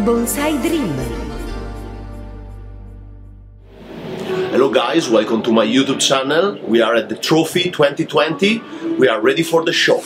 Bonsai Dream. Hello guys, welcome to my YouTube channel. We are at the Trophy 2020. We are ready for the show.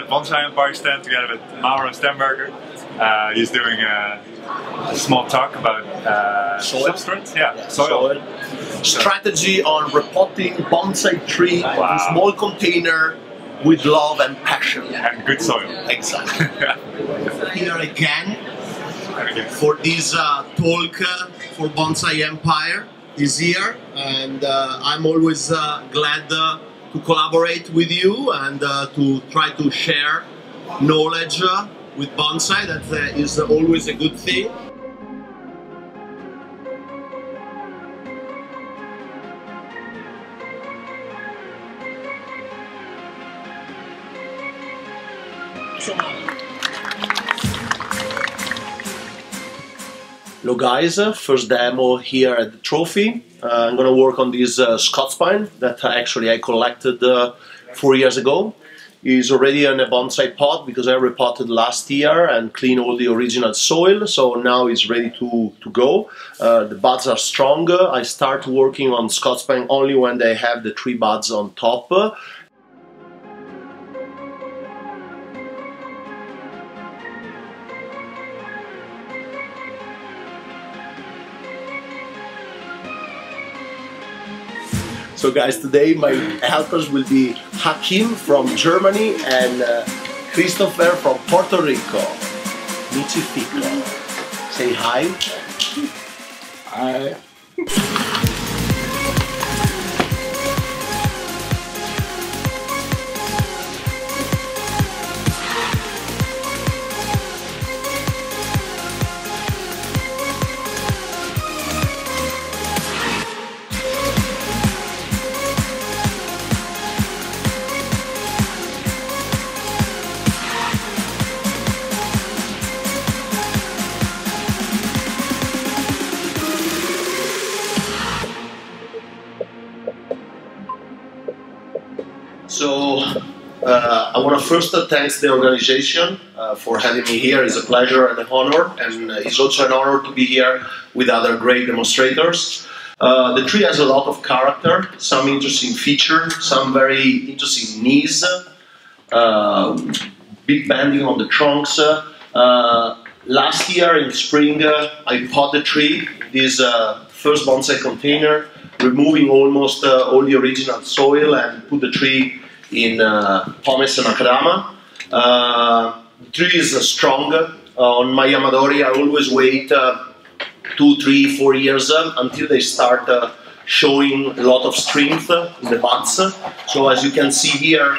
Bonsai Empire stand together with Mauro Stemberger. He's doing a small talk about substrate, soil. Strategy on repotting bonsai tree in a small container with love and passion. And good soil. Exactly. Here again for this talk for Bonsai Empire this year, and I'm always glad to collaborate with you and to try to share knowledge with bonsai. That is always a good thing. Hello guys, first demo here at the Trophy. I'm gonna work on this Scots pine that actually I collected 4 years ago. It's already in a bonsai pot because I repotted last year and cleaned all the original soil, so now it's ready to go. The buds are strong. I start working on Scots pine only when they have the 3 buds on top. So guys, today my helpers will be Hakim from Germany and Christopher from Puerto Rico. Michifico. Say hi. Hi. So I want to first thank the organization for having me here. It's a pleasure and an honor, and it's also an honor to be here with other great demonstrators. The tree has a lot of character, some interesting features, some very interesting knees, big bending on the trunks. Last year in spring I potted the tree, this first bonsai container, removing almost all the original soil and put the tree in pumice and akadama. The tree is strong. On my Yamadori I always wait 2, 3, 4 years until they start showing a lot of strength in the buds. So as you can see here,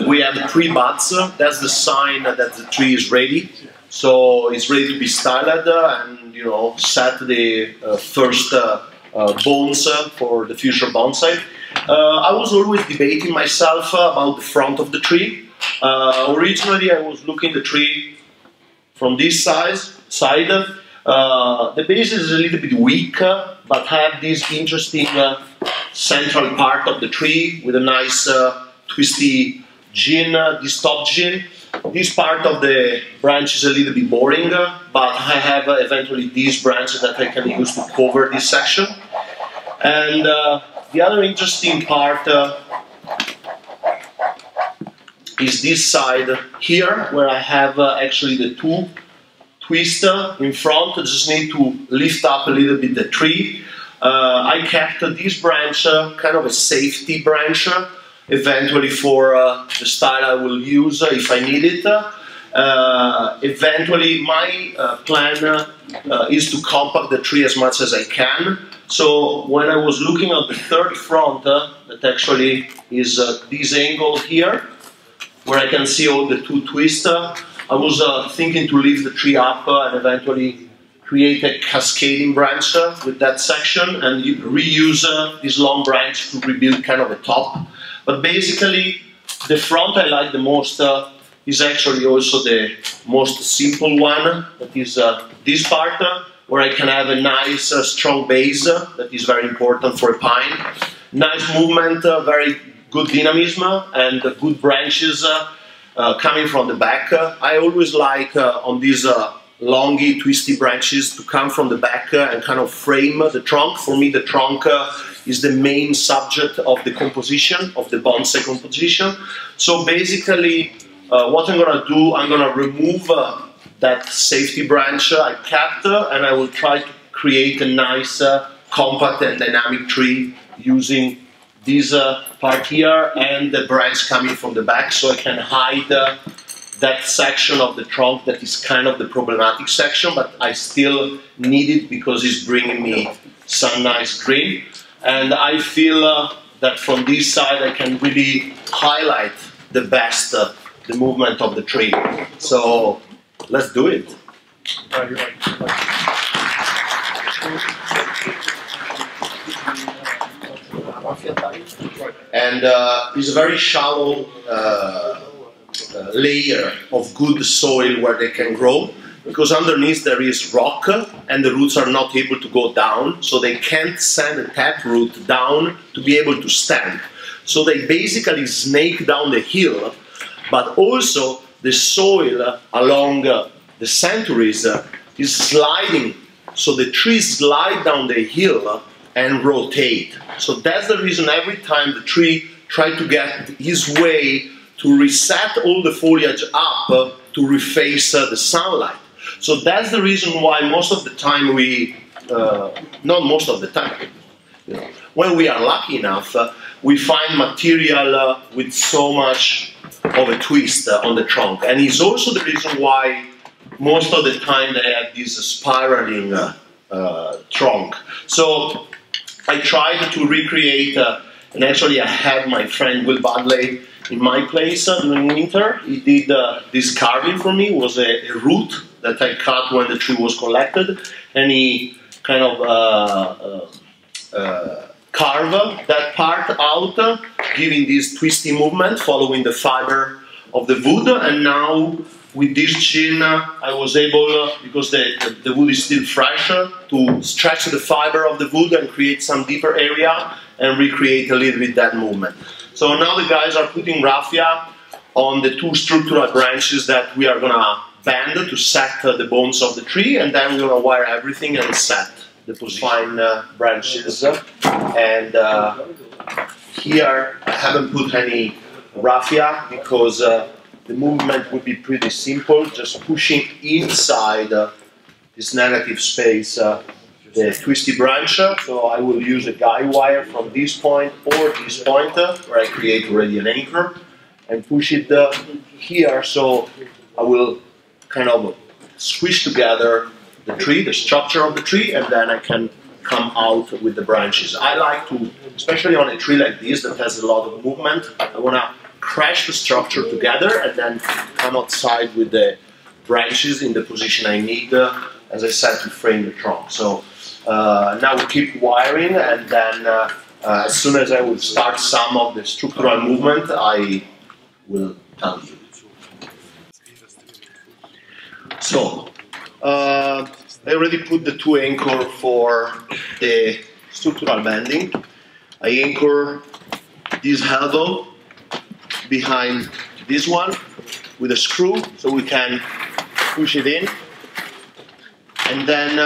we have 3 buds. That's the sign that the tree is ready. So it's ready to be styled and, you know, set the first bones for the future bonsai. I was always debating myself about the front of the tree. Originally I was looking at the tree from this side. The base is a little bit weak, but have this interesting central part of the tree with a nice twisty gene, this top gene. This part of the branch is a little bit boring, but I have eventually these branches that I can use to cover this section. And the other interesting part is this side here, where I have actually the 2 twists in front. I just need to lift up a little bit the tree. I kept this branch kind of a safety branch, eventually for the style I will use if I need it. Eventually my plan is to compact the tree as much as I can. So when I was looking at the third front, that actually is this angle here, where I can see all the 2 twists, I was thinking to lift the tree up and eventually create a cascading branch with that section and reuse this long branch to rebuild kind of a top. But basically, the front I like the most is actually also the most simple one, that is this part, where I can have a nice strong base that is very important for a pine. Nice movement, very good dynamism, and good branches coming from the back. I always like on these longy, twisty branches to come from the back and kind of frame the trunk. For me, the trunk is the main subject of the composition, of the bonsai composition. So basically, what I'm going to do, I'm going to remove that safety branch I kept, and I will try to create a nice, compact and dynamic tree using this part here and the branch coming from the back, so I can hide that section of the trunk that is kind of the problematic section, but I still need it because it's bringing me some nice green. And I feel that from this side I can really highlight the best the movement of the tree. So let's do it. And it's a very shallow layer of good soil where they can grow, because underneath there is rock and the roots are not able to go down, so they can't send a tap root down to be able to stand. So they basically snake down the hill, but also the soil along the centuries is sliding, so the trees slide down the hill and rotate. So that's the reason every time the tree tries to get his way to reset all the foliage up to reface the sunlight. So that's the reason why most of the time we, not most of the time, you know, when we are lucky enough, we find material with so much of a twist on the trunk. And it's also the reason why most of the time they have this spiraling trunk. So I tried to recreate, and actually I had my friend Will Budley in my place during winter. He did this carving for me. It was a root that I cut when the tree was collected, and he kind of carved that part out, giving this twisty movement, following the fiber of the wood. And now with this chin, I was able, because the wood is still fresh, to stretch the fiber of the wood and create some deeper area and recreate a little bit that movement. So now the guys are putting raffia on the two structural branches that we are gonna bend to set the bones of the tree, and then we're gonna wire everything and set the fine branches. And here I haven't put any raffia because the movement would be pretty simple, just pushing inside this negative space the twisty branch. So I will use a guide wire from this point or this point where I create already an anchor and push it here. So I will kind of squish together the tree, the structure of the tree, and then I can come out with the branches. I like to, especially on a tree like this that has a lot of movement, I want to crash the structure together and then come outside with the branches in the position I need, as I said, to frame the trunk. So now we keep wiring, and then as soon as I will start some of the structural movement, I will tell you. So I already put the two anchors for the structural bending. I anchor this handle behind this one with a screw so we can push it in, and then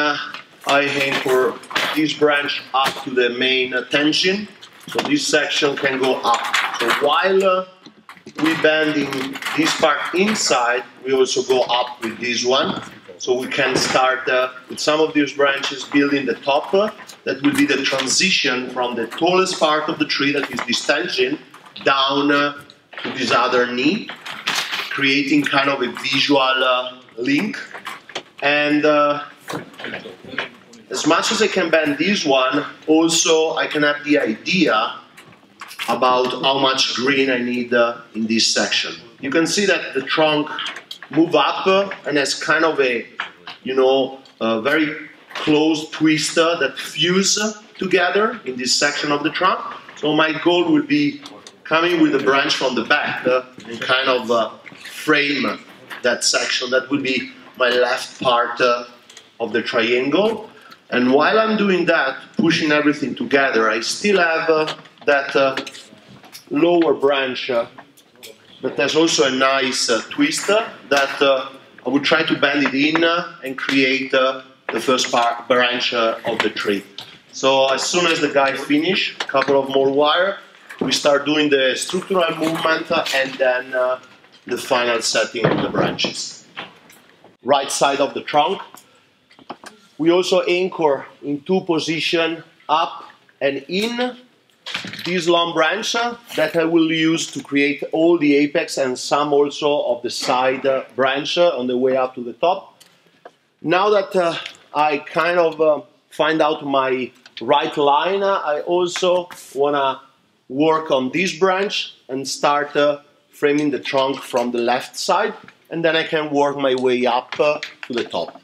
I anchor this branch up to the main tension so this section can go up. So while we're bending this part inside, we also go up with this one, so we can start with some of these branches building the top. That will be the transition from the tallest part of the tree, that is this tension, down to this other knee, creating kind of a visual link. And as much as I can bend this one, also I can have the idea about how much green I need in this section. You can see that the trunk move up and has kind of a, a very close twist that fuse together in this section of the trunk. So my goal would be coming with a branch from the back and kind of frame that section. That would be my left part of the triangle. And while I'm doing that, pushing everything together, I still have that lower branch that has also a nice twist that I would try to bend it in and create the first branch of the tree. So as soon as the guy finish, a couple of more wire, we start doing the structural movement and then the final setting of the branches. Right side of the trunk. We also anchor in two positions, up and in, this long branch that I will use to create all the apex and some also of the side branch on the way up to the top. Now that I kind of find out my right line, I also want to work on this branch and start framing the trunk from the left side, and then I can work my way up to the top.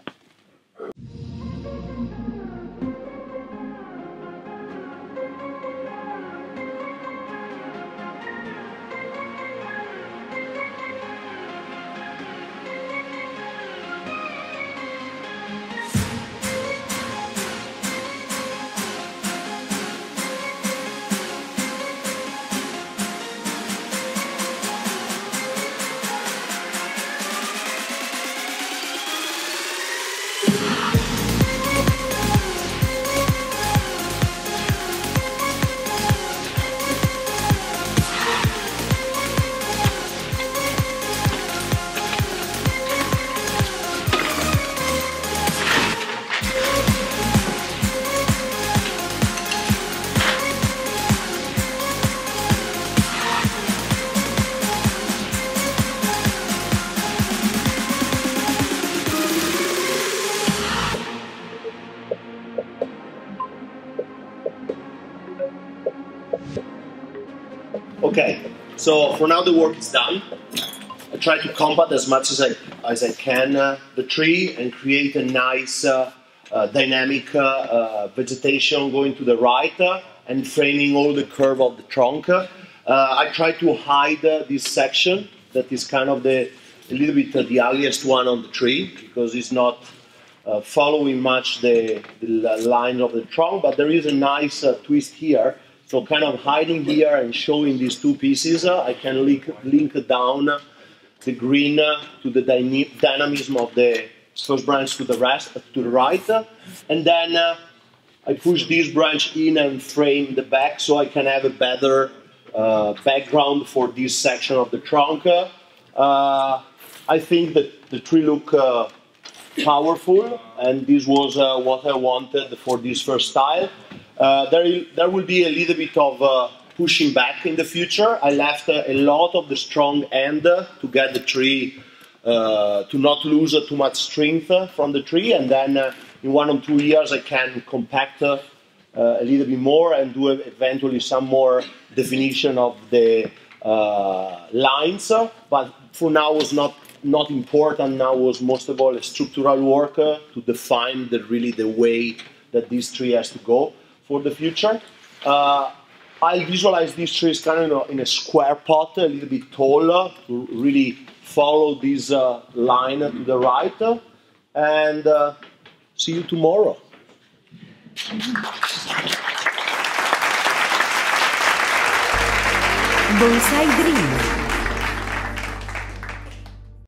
Okay, so for now the work is done. I try to compact as much as I can the tree and create a nice dynamic vegetation going to the right and framing all the curve of the trunk. I try to hide this section that is kind of a little bit the ugliest one on the tree because it's not following much the line of the trunk, but there is a nice twist here. So kind of hiding here and showing these two pieces, I can link down the green to the dynamism of the first branch to the right, and then I push this branch in and frame the back so I can have a better background for this section of the trunk. I think that the tree look powerful, and this was what I wanted for this first style. There will be a little bit of pushing back in the future. I left a lot of the strong end to get the tree to not lose too much strength from the tree, and then in 1 or 2 years I can compact a little bit more and do eventually some more definition of the lines. But for now was not important. Now was most of all a structural work to define really the way that this tree has to go for the future. I visualize these trees kind of in a square pot, a little bit taller, to really follow this line to the right. And see you tomorrow. Bonsai Dream.